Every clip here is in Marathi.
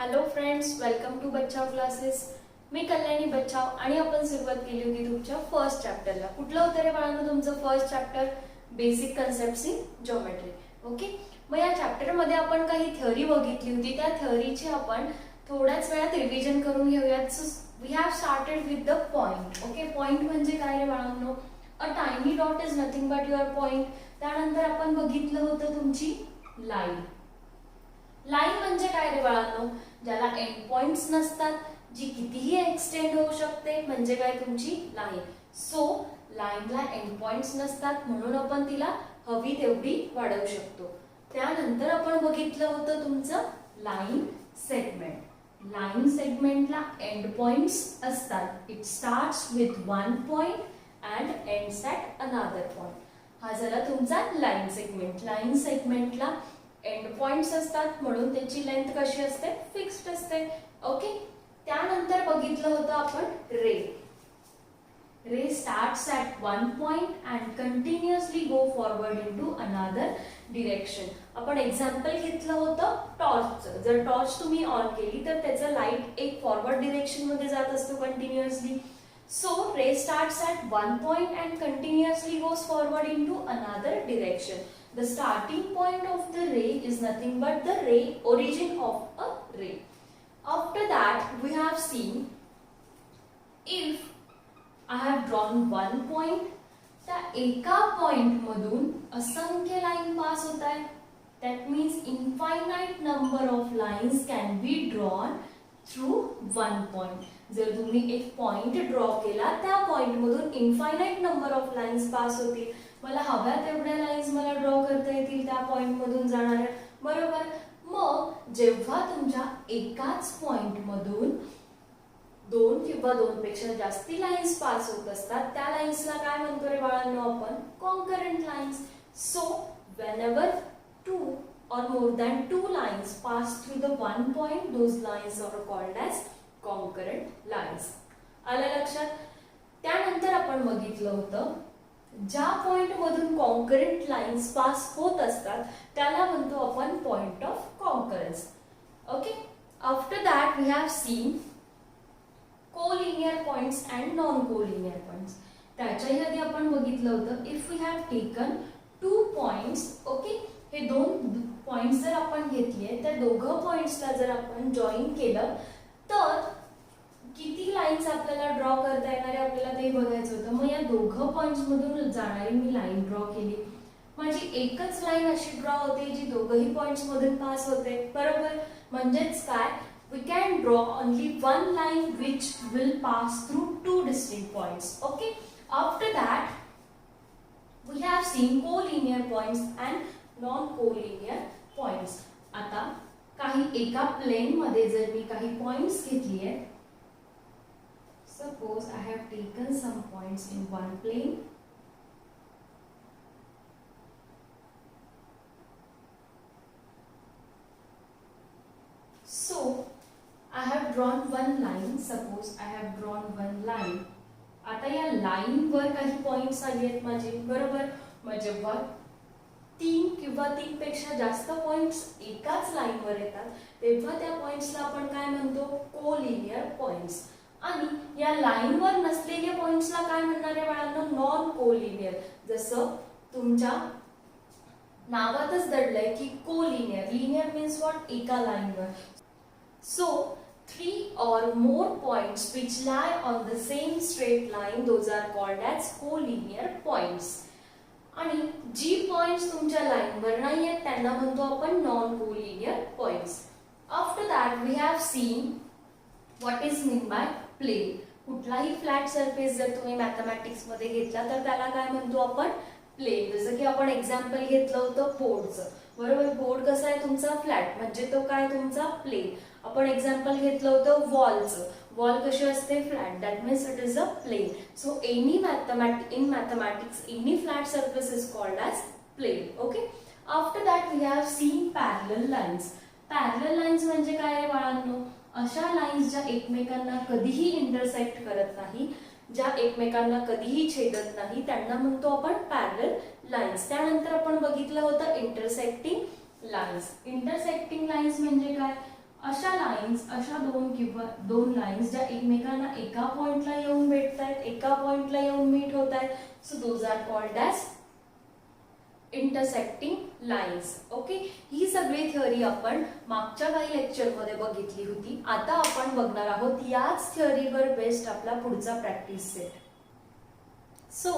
Hello friends, welcome to Bachchav classes. मी कल्याणी बच्चाव आणि आपण सुरुवात केली होती तुमच्या फर्स्ट चॅप्टरला. कुठलं होतं रे बाळांनो तुमचं first chapter? Basic concepts in geometry. Okay, मग या चॅप्टरमध्ये आपण काही थिअरी बघितली होती. त्या थिअरीची आपण थोड्याच वेळात रिव्हिजन करून घेऊयात. We have started with the point. Okay, point म्हणजे काय रे बाळांनो? A tiny dot is nothing but your point. त्यानंतर आपण बघितलं होतं तुमची लाईन. लाईन म्हणजे काय रे बाळांनो? ज्याला एंड पॉइंट्स नसतात, जी कितीही एक्सटेंड होऊ शकते, म्हणजे काय तुमची लाईन. सो लाईनला एंड पॉइंट्स नसतात म्हणून आपण तिला हवी तेवढी वाढवू शकतो. त्यानंतर आपण बघितलं होतं तुमचं लाईन सेगमेंट. लाईन सेगमेंटला एंड पॉइंट्स असतात. It starts with one point and ends at another point. हा झाला तुमचा लाईन सेगमेंट. लाईन सेगमेंटला एंड पॉइंट्स असतात म्हणून त्याची लेंथ कशी असते? फिक्स्ड असते. ओके, त्यानंतर बघितलं होतं आपण ray. Ray starts at one point and continuously go forward into another direction. आपण एक्झाम्पल घेतलं होतं टॉर्चचं. जर टॉर्च तुम्ही ऑन केली तर त्याचं लाईट एक फॉरवर्ड डिरेक्शन मध्ये जात असतो continuously. So ray starts at one point and continuously goes forward into another direction. The starting point of the ray is nothing but the ray origin of a ray. After that we have seen if I have drawn one point, त्या एका पॉइंट मधून असंख्य लाईन पास होत आहे. That means infinite number of lines can be drawn through one point. जर तुम्ही एक पॉइंट ड्रॉ केला, त्या पॉइंट मधून infinite number of lines pass होतील. मला हव्या तेवढ्या लाईन्स मला ड्रॉ करता येतील त्या पॉइंट मधून जाणाऱ्या. बरोबर. मग जेव्हा तुमच्या एकाच पॉइंट मधून दोन किंवा दोन पेक्षा जास्ती लाईन्स पास होत असतात, त्या लाईन्सला काय म्हणतो रे बाळांनो आपण? Concurrent lines. So whenever two or more than two lines pass through the one point, those lines are called as concurrent lines. आलं लक्षात? त्यानंतर आपण बघितलं होतं ज्या पॉइंट मधून कॉन्करंट लाईन्स पास होत असतात त्याला म्हणतो आपण point of concurrence. Okay, after that we have seen collinear points and non collinear points. त्याच्याही आधी आपण बघितलं होतं if we have taken two points. Okay, हे दोन पॉइंट्स जर आपण घेतले, त्या दोघं पॉइंट्सला जर आपण जॉईन केलं तर किती लाईन्स आपल्याला ड्रॉ करता येणार आहे आपल्याला ते बघायचं होतं. मग या दोघं पॉइंट्स मधून जाणारी मी लाईन ड्रॉ केली. माझी एकच लाईन अशी ड्रॉ होते जी दोघंही पॉइंट्स मधून पास होते. बरोबर. म्हणजेच काय? We can draw only one line which will pass through two distinct points. Okay, after that we have seen collinear points and non collinear points. आता काही एका प्लेन मध्ये जर मी काही पॉइंट्स घेतली आहेत, suppose I have taken some points in one plane. So I have drawn one line. Suppose I have drawn one line. आता या लाईन वर काही पॉइंट्स आले आहेत माझे. बरोबर. मग जेव्हा तीन किंवा तीन पेक्षा जास्त पॉइंट्स एकाच लाईन वर येतात तेव्हा त्या पॉइंट्सला आपण काय म्हणतो? Collinear points. आणि या लाईन वर नसलेल्या पॉइंट्सला काय म्हणणार आहे बाळांनो? Non collinear. जसं तुमच्या नावातच दडलंय की कोलिनियर. Linear means what? एका लाईन वर. So, three or more points which lie on the same straight line, those are called as collinear points. आणि जी पॉइंट्स तुमच्या लाईन वर नाही आहेत त्यांना म्हणतो आपण non collinear points. After that we have seen what is mean by plane. कुठलाही फ्लॅट सरफेस जर तुम्ही मॅथमॅटिक्स मध्ये घेतला तर त्याला काय म्हणतो आपण? प्लेन. जसं की आपण एक्झाम्पल घेतलं होतं बोर्डचं. बरोबर. बोर्ड कसा आहे तुमचा? फ्लॅट. म्हणजे तो काय तुमचा? प्लेन. आपण एक्झाम्पल घेतलं होतं वॉलचं. वॉल कशी असते? Flat. That means it is a plane. So in mathematics any flat surface is called as plane. Okay, after that we have seen parallel lines. Parallel lines म्हणजे काय आहे बाळांनो? अशा लाईन्स ज्या एकमेकांना कधीही इंटरसेक्ट करत नाही, ज्या एकमेकांना कधीही छेदत नाही, त्यांना म्हणतो आपण पॅरलल लाईन्स. त्यानंतर आपण बघितलं होतं इंटरसेक्टिंग लाईन्स. इंटरसेक्टिंग लाईन्स म्हणजे काय? अशा लाईन्स, अशा दोन लाईन्स ज्या एकमेकांना एका पॉइंटला येऊन भेटतायत, एका पॉइंटला येऊन मीट होत आहेत, so those are called as intersecting lines. Okay, ही सगळी थिअरी आपण मागच्या काही लेक्चरमध्ये बघितली होती. आता आपण बघणार आहोत याच थिअरीवर बेस्ड आपला पुढचा practice set. So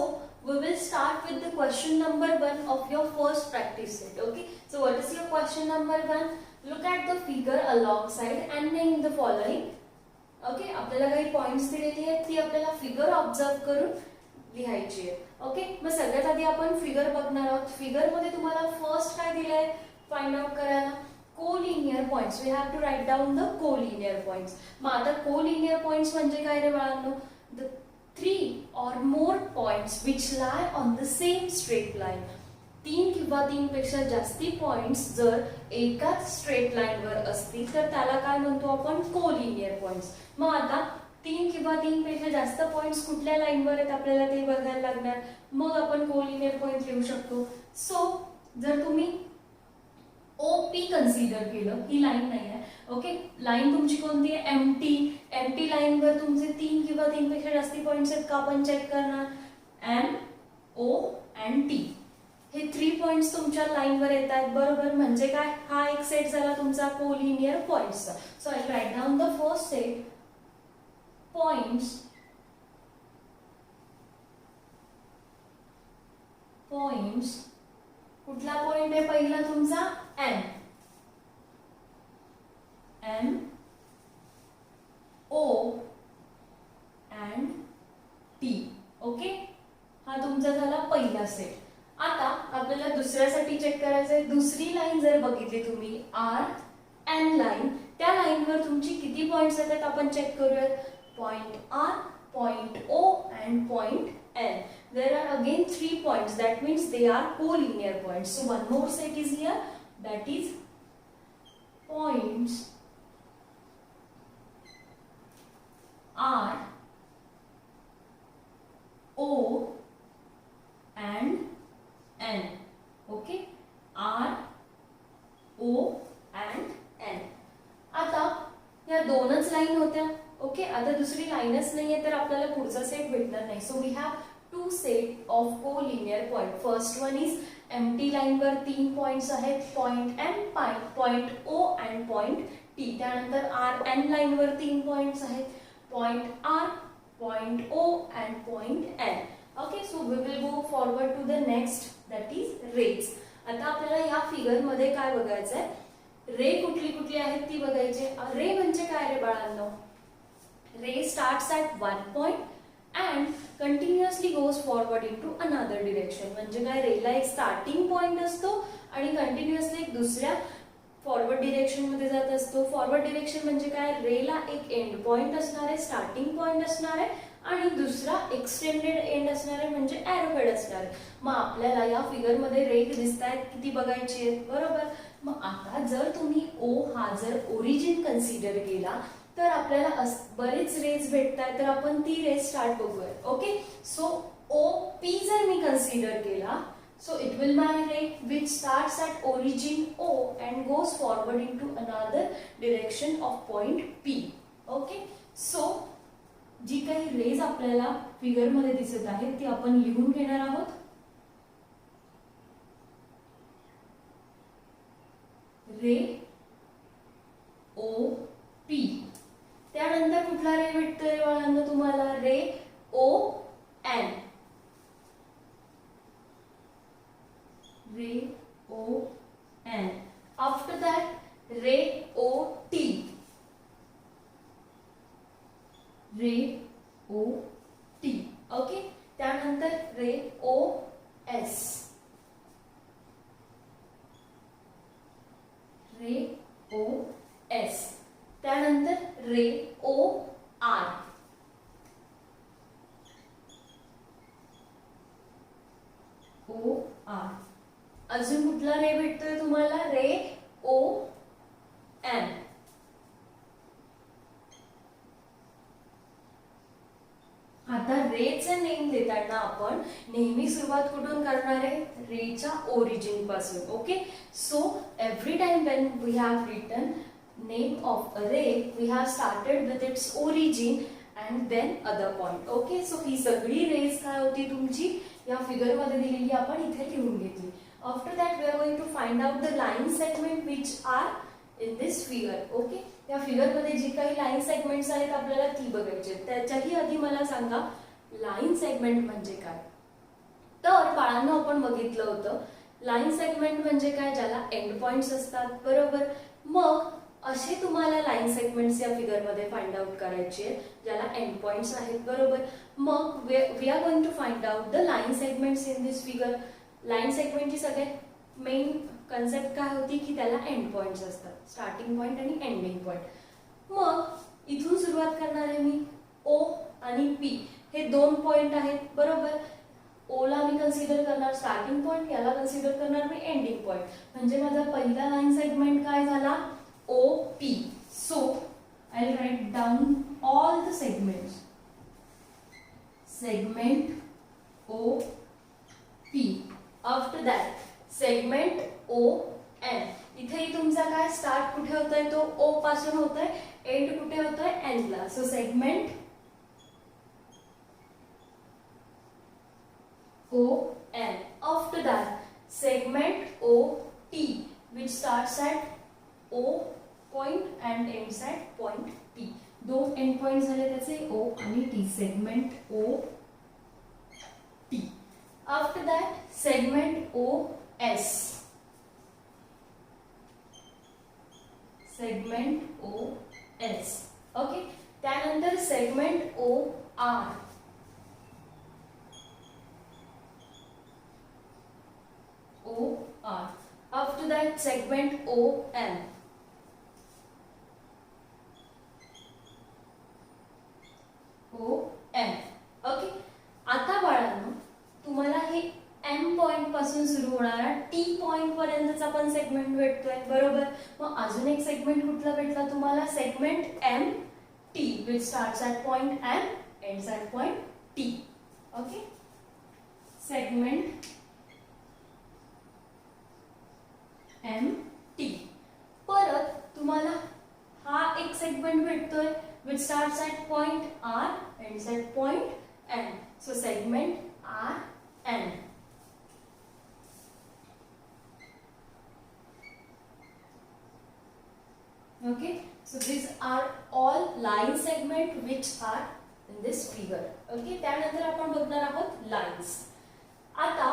we will start with the question number 1 of your first practice set. Okay, so what is your question number 1? Look at the figure alongside and name the following. Okay, आपल्याला काही पॉइंट्स दिलेली आहेत, ती आपल्याला फिगर ऑब्झर्व करून लिहायची आहे. ओके, मग सगळ्यात आधी आपण फिगर बघणार आहोत. फिगर मध्ये तुम्हाला फर्स्ट काय दिलंय फाइंड आउट करायला? Collinear points. We have to write down the collinear points. मग आता कोलिनियर पॉइंट्स म्हणजे काय रे बाळांनो? The 3 or more points which lie on the same straight line. 3 किंवा 3 पेक्षा जास्ती पॉइंट्स जर एकाच स्ट्रेट लाईन वर असतील तर त्याला काय म्हणतो आपण? Collinear points. मग आता 3 किंवा 3 पेक्षा जास्त पॉइंट्स कुठल्या लाईन वर आहेत आपल्याला ते बघायला लागणार. मग आपण कोलिनियर पॉइंट लिहू शकतो. सो जर तुम्ही OP कन्सिडर केलं, ही लाईन नाही आहे. ओके, लाईन तुमची कोणती आहे? एम्प्टी लाईन वर तुमचे 3 किंवा 3 पेक्षा जास्ती पॉइंट्स आहेत का? आपण चेक करणार. M, O and T हे 3 पॉइंट्स तुमच्या लाईन वर येत आहेत, बरोबर. म्हणजे काय? हा एक सेट झाला तुमचा कोलिनियर पॉइंट्सचा. So I write down the first set points कुठला पॉइंट आहे पहिला तुमचा? M, O and T. Okay, हा तुमचा झाला पहिला सेट. आता आपल्याला दुसऱ्यासाठी चेक करायचं आहे. दुसरी लाईन जर बघितली तुम्ही RN लाईन, त्या लाईनवर तुमची किती पॉइंट्स आहेत आपण चेक करूयात. Point R, point O and point N. There are again 3 points. That means they are collinear points. So one more set is here. That is points R, O and N. Okay, R, O and N. आता या दोनच लाईन होत्या. ओके, आता दुसरी लाईनच नाहीये तर आपल्याला पुढचा सेट भेटणार नाही. So we have 2 set of collinear point. First one is M T line वर 3 पॉइंट्स आहेत, point M, point O and point T. त्यानंतर RN लाईन वर 3 पॉइंट्स आहेत, point R, point O and point N. Okay, so we will go forward to the next, that is rays. आता आपल्याला या फिगर मध्ये काय बघायचं आहे? रे कुठली आहेत ती बघायची. रे म्हणजे काय रे बाळांनो? रे starts at 1 point and continuously goes forward into another direction. म्हणजे काय? रेला एक स्टार्टिंग पॉइंट असतो आणि कंटिन्युअसली एक दुसऱ्या फॉरवर्ड डिरेक्शन मध्ये जात असतो. फॉरवर्ड डिरेक्शन म्हणजे काय? रेला एक एंड पॉइंट असणार आहे, स्टार्टिंग पॉइंट असणार आहे आणि दुसरा एक्सटेंडेड एंड असणार आहे म्हणजे एरोहेड असणार आहे. मग आपल्याला या फिगर मध्ये रे दिसतायत किती बघायची आहेत, बरोबर. मग आता जर तुम्ही O हा जर ओरिजिन कन्सिडर केला तर आपल्याला बरेच रेज भेटतात, तर आपण ती रेज स्टार्ट बघूया. ओके, सो OP जर मी कन्सिडर केला, so it will be a ray which starts at origin O and goes forward into another direction of point P. Okay, so जी काही रेज आपल्याला फिगर मध्ये दिसत आहे ती आपण लिहून घेणार आहोत. रे OP. त्यानंतर कुठला रे भेटतोय बाळांनो तुम्हाला? रे ON. Ray ON. After that ray OT. Ray OT. Okay, त्यानंतर रे OS. रे OS. त्यानंतर रे OR. OR. अजून कुठला रे भेटतोय तुम्हाला? रे OM. आता रेचे नेम देताना आपण नेहमी सुरुवात कुठून करणार आहे? रेच्या ओरिजिन पासून. Okay, so every time when we have written name of a ray, we have started with its origin and then other point. Okay, so ही सगळी रेज काय होती तुमची या फिगर मध्ये दिलेली आपण इथे लिहून घेतली. After that we are going to find out the line segment which are in this figure. Okay, या फिगर मध्ये जी काही लाईन सेगमेंट्स आहेत आपल्याला ती बघायची. त्याच्याही आधी मला सांगा लाईन सेगमेंट म्हणजे काय. तर बाळांनो आपण बघितलं होतं लाईन सेगमेंट म्हणजे काय, ज्याला एंड पॉइंट्स असतात, बरोबर. मग असे तुम्हाला लाईन सेगमेंट्स या फिगर मध्ये फाइंड आउट करायचे आहेत ज्याला एंड पॉइंट्स आहेत, बरोबर. मग we are going to find out the line segments in this figure. Line सेगमेंटची सगळ्यात मेन कन्सेप्ट काय होती की त्याला एंड पॉइंट्स असतात, स्टार्टिंग पॉइंट आणि एंडिंग पॉइंट. मग इथून सुरुवात करणार आहे मी. ओ आणि पी हे दोन पॉइंट आहेत, बरोबर. ओला मी कन्सिडर करणार स्टार्टिंग पॉइंट, याला कन्सिडर करणार मी एंडिंग पॉइंट. म्हणजे माझा पहिला लाईन सेगमेंट काय झाला, O P. So I will write down all the segments. Segment O P. After that segment O N. इथेही तुमचा काय स्टार्ट कुठे होतोय, तो ओ पासून होतोय, एंड कुठे होतोय, एन ला. So segment O N. After that, segment O T, which starts at O point and ends at point T. दोन end points झाले त्याचे O आणि T. Segment O T. After that, segment O S. Segment O S. Okay. त्यानंतर segment O R. O R. After that segment O M. O M. Okay. आता बाळांनो तुम्हाला हे M पॉइंट पासून सुरू होणारा T पॉइंट पर्यंतचा आपण सेगमेंट भेटतोय, बरोबर. मग अजून एक सेगमेंट कुठला भेटला तुम्हाला, segment M T, which starts at point M, ends at point T. Okay. Segment M T. परत तुम्हाला हा एक सेगमेंट भेटतोय which starts at point R, ends at point N. So segment R N. Okay, so these are all line segment which are in this figure. Okay, त्यानंतर आपण बघणार आहोत लाइन्स. आता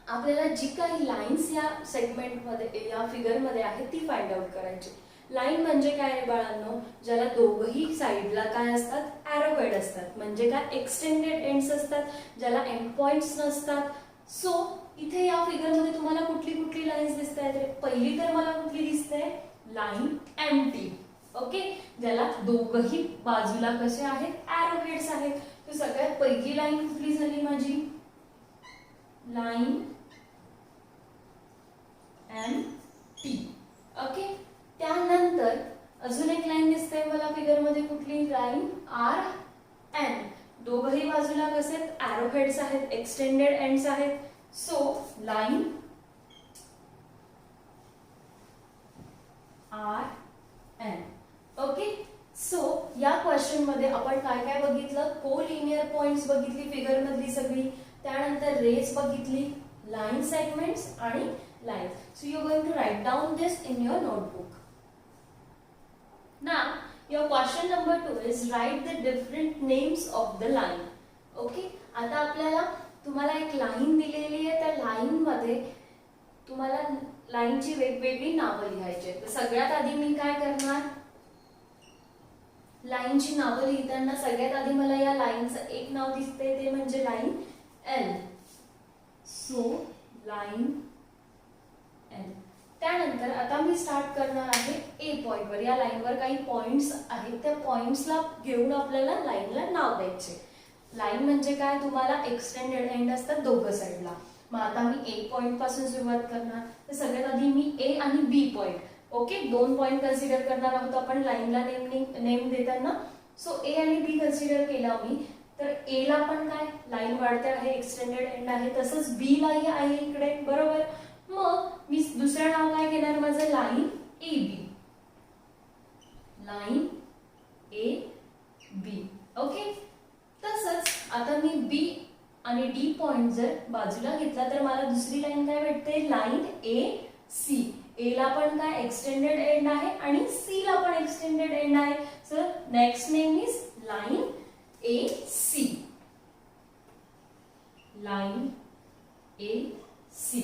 आपल्याला जी काही लाईन्स या सेगमेंट मध्ये या फिगर मध्ये आहे ती फाइंड आउट करायची. लाईन म्हणजे काय आहे बाळांनो, ज्याला दोघही साइडला काय असतात, एरोहेड असतात. म्हणजे काय, एक्सटेंडेड एंड्स असतात, ज्याला एंड पॉइंट्स नसतात. सो इथे या फिगर मध्ये तुम्हाला कुठली कुठली लाईन्स दिसतायत. पहिली तर मला कुठली दिसते, लाईन एम टी. ओके, ज्याला दोघही बाजूला कसे आहेत, एरोहेड्स आहेत. तर सगळ्यात पहिली लाईन कुठली झाली माझी, लाईन एम टी. ओके, त्यानंतर अजून एक लाईन दिसते मला फिगर मध्ये, कुठली, लाईन आर एन. दोघही बाजूला कसे एरोहेड्स आहेत, एक्सटेंडेड एंड्स आहेत. So line R N. Okay, so या क्वेश्चन मध्ये आपण काय काय बघितलं, कोलिनियर पॉइंट्स बघितली फिगर मधली सगळी, त्यानंतर रेज बघितली, लाईन सेगमेंट्स आणि lines. So you are going to write down this in your notebook. Now your question number 2 is write the different names of the line. Okay, आता आपल्याला तुम्हाला एक लाईन दिलेली आहे, त्या लाईन मध्ये तुम्हाला लाईनची वेगवेगळी नावं लिहायची आहेत. तर सगळ्यात आधी मी काय करणार, लाईनची नावं लिहिताना सगळ्यात आधी मला या लाईनचं एक नाव दिसते, ते म्हणजे line L. So line L. त्यानंतर आता मी स्टार्ट करणार आहे ए पॉइंट वर. या लाईन वर काही पॉइंट्स आहेत, त्या पॉइंट्सला घेऊन आपल्याला लाईनला नाव द्यायचे. लाईन म्हणजे काय, तुम्हाला एक्सटेंडेड एंड असतात दोघं साइडला. मग आता मी ए पॉइंट पासून सुरुवात करणार. तर सगळ्यात आधी मी ए आणि बी पॉइंट, ओके, दोन पॉइंट कन्सिडर करणार आहोत आपण लाईनला नेम देताना. सो ए आणि बी कन्सिडर केला मी. तर ए ला पण काय, लाईन वाढते आहे, एक्सटेंडेड एंड आहे, तसंच बी लाही आहे इकडे, बरोबर. मग मी दुसरं नाव काय घेणार माझं, line A B. Line A B. Okay, तसंच आता मी बी आणि डी पॉइंट जर बाजूला घेतला तर मला दुसरी लाईन काय भेटते, लाईन ए सी. ए ला पण काय एक्सटेंडेड एंड आहे आणि सी ला पण एक्सटेंडेड एंड आहे. So next name is line A C. Line A C.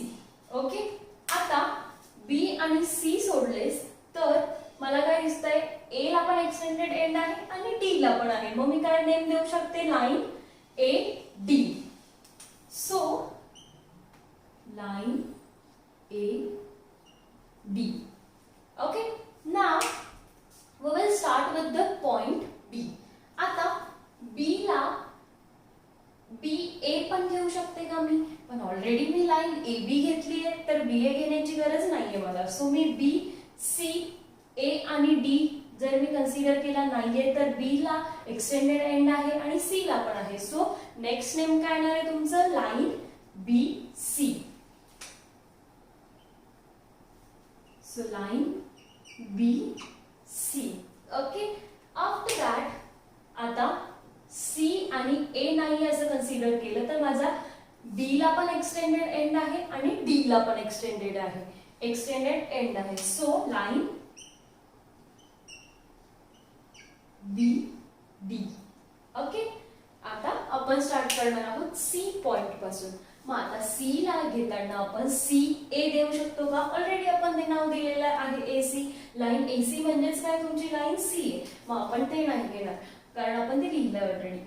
Okay, आता बी आणि सी सोडलेस तर मला काय दिसतंय, ए ला पण एक्सटेंडेड एंड आहे आणि डी ला पण आहे. मग मी काय नेम देऊ शकते, line A D. So line A D. Okay, now we will start with the point B. आता B ला बी ए पण घेऊ शकते का मी, पण ऑलरेडी मी लाईन ए बी घेतली आहे तर बी ए घेण्याची गरज नाहीये मला. सो मी बी सी ए आणि डी जर मी कन्सिडर केला नाहीये तर बी ला एक्सटेंडेड एंड आहे आणि सी ला पण आहे. सो नेक्स्ट नेम काय येणार आहे तुमचं, line B C. So line B C. Okay, after that आता सी आणि ए नाही असं कन्सिडर केलं तर माझा बी ला पण एक्सटेंडेड एंड आहे आणि डी ला पण एक्सटेंडेड एंड आहे. सो लाईन बी डी. ओके, आता आपण स्टार्ट करणार आहोत सी पॉइंट पासून. मग आता सी ला घेताना आपण सी ए देऊ शकतो का, ऑलरेडी आपण ते नाव दिलेलं आहे ए सी. लाईन ए सी म्हणजेच काय, तुमची लाईन सी आहे. मग आपण ते नाही घेणार कारण आपण ते लिहिलंय ऑलरेडी.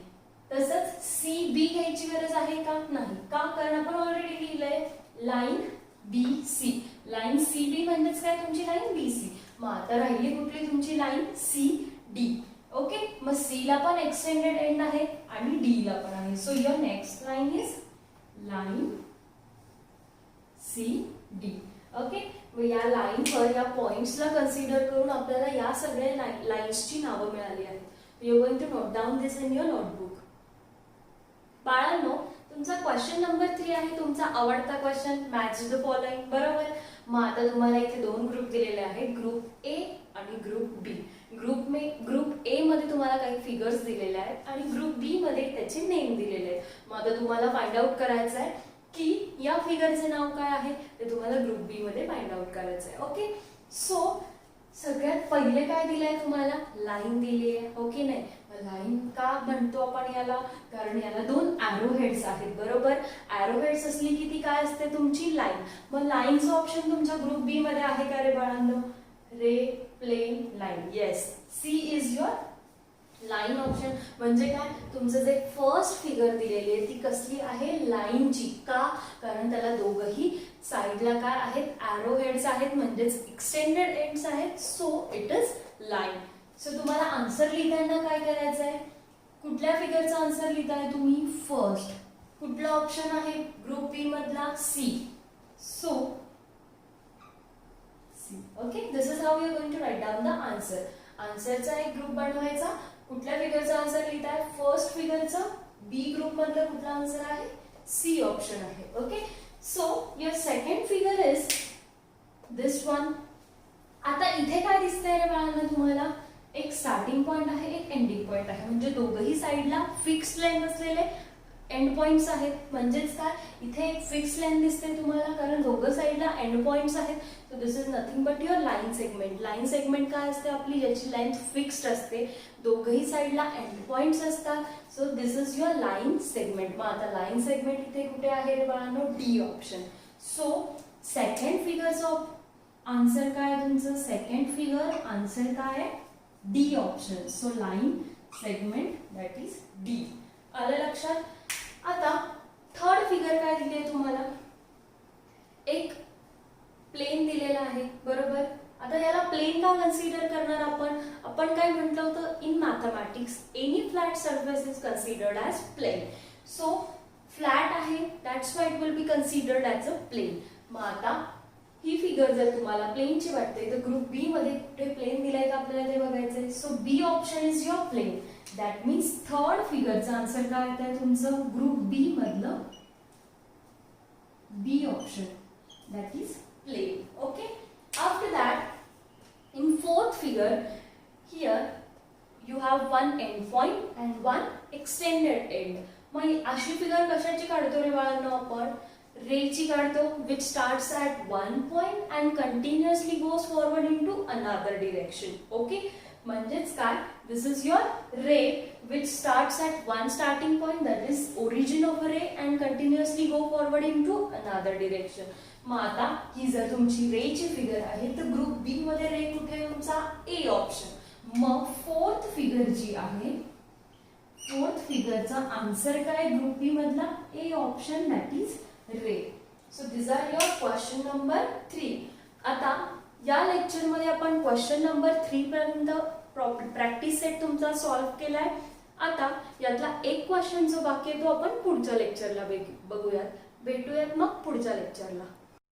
तसंच सी बी घ्यायची गरज आहे का, नाही. का, कारण आपण ऑलरेडी लिहिलंय line B C. Line C B म्हणजेच काय, तुमची लाईन बी सी. मग आता राहिली कुठली, तुमची लाईन सी डी. ओके, मग सी ला पण एक्सटेंडेड एंड आहे आणि डी ला पण आहे. So your next line is line C D. Okay, मग या लाईनवर या पॉइंट्सला कन्सिडर करून आपल्याला या सगळ्या लाईन्सची नावं मिळाली आहेत. You are going to note down this in your notebook. बाळांनो, तुमचा क्वेश्चन नंबर 3 आहे तुमचा आवडता क्वेश्चन, मॅच द फॉलोइंग. बरोबर. मग आता तुम्हाला इथे 2 ग्रुप दिलेले आहेत, ग्रुप ए आणि ग्रुप बी. ग्रुप ए मध्ये तुम्हाला काही फिगर्स दिलेले आहेत आणि ग्रुप बी मध्ये त्याचे नेम दिलेले आहेत. मग आता तुम्हाला फाइंड आउट करायचं आहे की या फिगरचे नाव काय आहे ते तुम्हाला ग्रुप बी मध्ये फाइंड आउट करायचं आहे. ओके, सो सगळ्यात पहिले काय दिलंय तुम्हाला, लाईन दिली आहे. ओके, नाही लाईन का म्हणतो आपण याला, कारण याला 2 ॲरो हेड्स आहेत. बरोबर, ॲरो हेड्स असली की ती काय असते, तुमची लाईन. मग लाईनचं ऑप्शन तुमच्या ग्रुप बी मध्ये आहे का रे बाळांनो, ray plane line. Yes, C is your line option. म्हणजे काय, तुमचं जे फर्स्ट फिगर दिलेली आहे ती कसली आहे, लाईनची. का, कारण त्याला दोघही साईडला काय आहेत, ॲरो हेड्स आहेत म्हणजेच एक्सटेंडेड एंड्स आहेत. So it is line. So तुम्हाला आन्सर लिहिताना काय करायचं आहे, कुठल्या फिगरचा आन्सर लिहिताय तुम्ही, फर्स्ट. कुठला ऑप्शन आहे, ग्रुप बी मधला C. So okay, this is how you are going to write down the answer. आन्सरचा एक ग्रुप बनवायचा. कुठल्या फिगरचा आन्सर लिहिताय, फर्स्ट फिगरचा. बी ग्रुप मधला कुठला आन्सर आहे, सी ऑप्शन आहे. Okay, so your second figure is this one. आता इथे काय दिसतंय रे बाळांना तुम्हाला, एक स्टार्टिंग पॉइंट आहे, एक एंडिंग पॉइंट आहे. म्हणजे दोघही साईडला फिक्स्ड लाईन असलेले एंड पॉइंट्स आहेत. म्हणजेच काय, इथे एक फिक्स लाईन दिसते तुम्हाला कारण दोघं साईडला एंड पॉइंट्स आहेत. So this is nothing but your line segment. Line segment काय असते आपली, ज्याची लेंथ फिक्स्ड असते, दोघही साईडला एंड पॉइंट्स असतात. So this is your line segment. मग आता लाईन सेगमेंट इथे कुठे आहे रे बाळांनो, डी ऑप्शन. सो सेकंड फिगरचं आन्सर काय आहे तुमचं, सेकंड फिगर आन्सर काय आहे, D option. So line segment that is D. आलं लक्षात. आता थर्ड फिगर काय दिली तुम्हाला, एक प्लेन दिलेला आहे. बरोबर, आता याला प्लेन का कन्सिडर करणार आपण काय म्हटलं होतं, in mathematics any flat surface is considered as plane. So flat आहे, that's why it will be considered as a plane. मग आता ही फिगर जर तुम्हाला प्लेनची वाटते तर ग्रुप बी मध्ये कुठे प्लेन दिलाय का आपल्याला ते बघायचंय. So B option is your plane. That means third फिगरचा आन्सर काय येत आहे तुमचं, ग्रुप बी मधलं B option, that is plane. Okay, after that in fourth figure here one end point and one extended end. मग अशी फिगर कशाची काढतो रे बाळांनो आपण? रेची काढतो, which starts at one point and continuously goes forward into another direction. Okay, म्हणजेच काय, this is your ray which starts at one starting point, that is origin of a ray, and continuously go forward into another direction. मग आता ही जर तुमची रेची फिगर आहे तर ग्रुप बी मध्ये रे कुठे आहे तुमचा? A option. मग फोर्थ फिगर जी आहे, फोर्थ फिगरचा आन्सर काय ग्रुप बी मधला? A option, that is ray. So this are your question number 3. आता या लेक्चर मध्ये आपण क्वेश्चन नंबर 3 पर्यंत प्रॅक्टिस सेट तुमचा सॉल्व्ह केलाय. आता यातला एक क्वेश्चन जो बाकी आहे तो आपण पुढच्या लेक्चरला बघूयात. भेटूयात मग पुढच्या लेक्चरला.